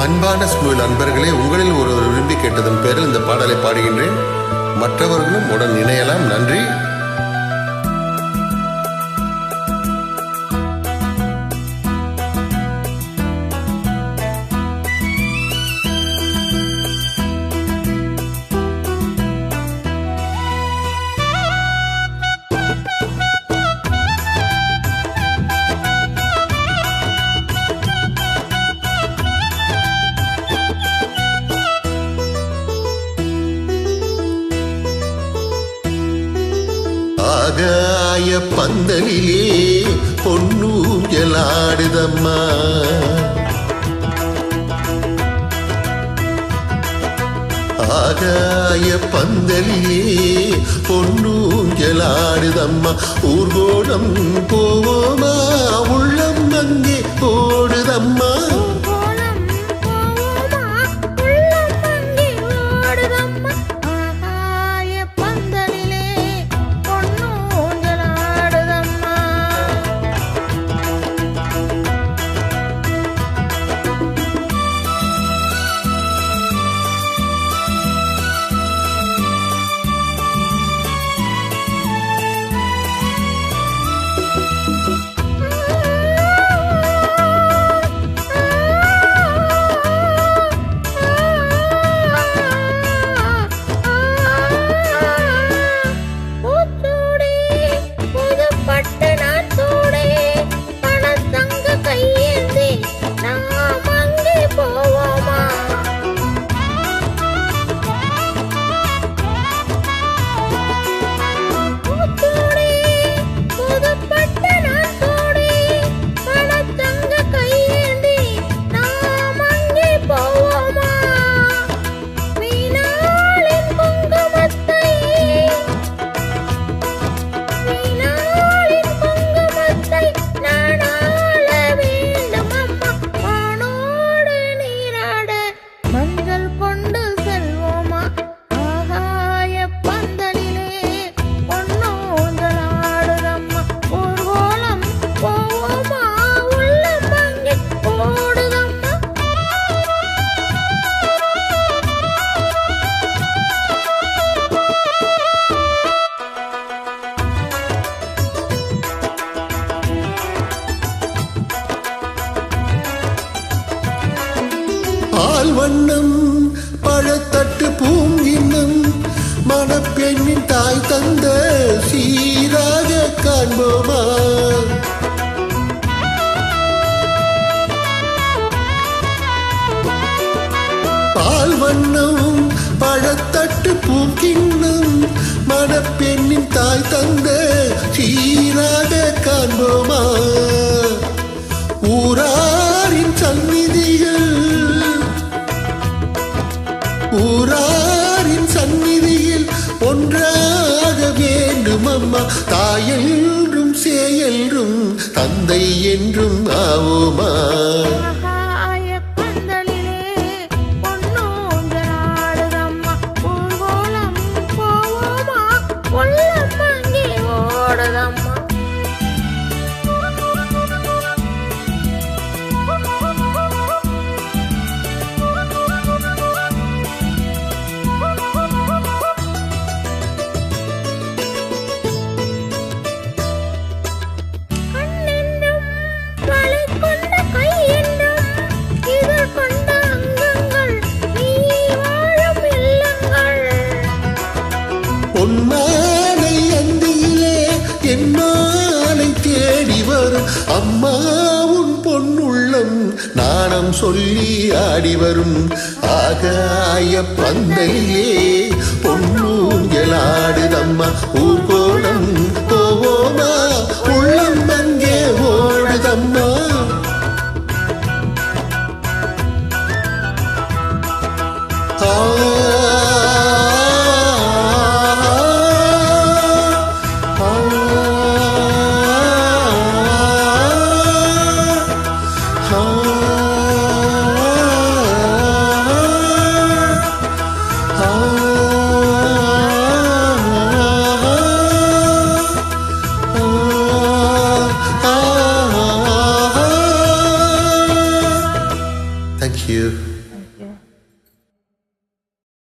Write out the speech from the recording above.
அன்பான ஸ்மூல் அன்பர்களே, உங்களில் ஒருவர் விரும்பி கேட்டதன் பேரில் இந்த பாடலை பாடுகின்றேன். மற்றவர்களும் உடன் இணையலாம். நன்றி. ஆகாய பந்தலிலே பொன்னூஞ்சலாடுதம்மா, ஆகாய பந்தலிலே பொன்னூஞ்சலாடுதம்மா. ஊர்கோலம் போவோமா, உள்ளம் அங்கே ஓடுதம்மா. பால் வண்ணம் பழத்தட்டு பூங்கின்னம் மணப்பெண்ணின் தாய் தந்த சீராக காண்போமா. பால் வண்ணம் பழத்தட்டு பூங்கின்னம் மணப்பெண்ணின் தாய் தந்த சீராக காண்போமா. ஊராரின் சந்நிதிகள், ஊராரின் சந்நிதியில் ஒன்றாக வேண்டும் அம்மா. தாயென்றும் சேயென்றும் தந்தை என்றும் ஆவோமா. பொன்மாலை அந்தியிலே என்னாலை தேடி வரும் அம்மா உன் பொன்னுள்ளம் நாணம் சொல்லி ஆடி வரும். ஆகாய பந்தலிலே பொன்னூஞ்சலாடுதம்மா. ஊர்கோலம் போவோமா, உள்ளம் அங்கே ஓடுதம்மா. தேங்க்யூ.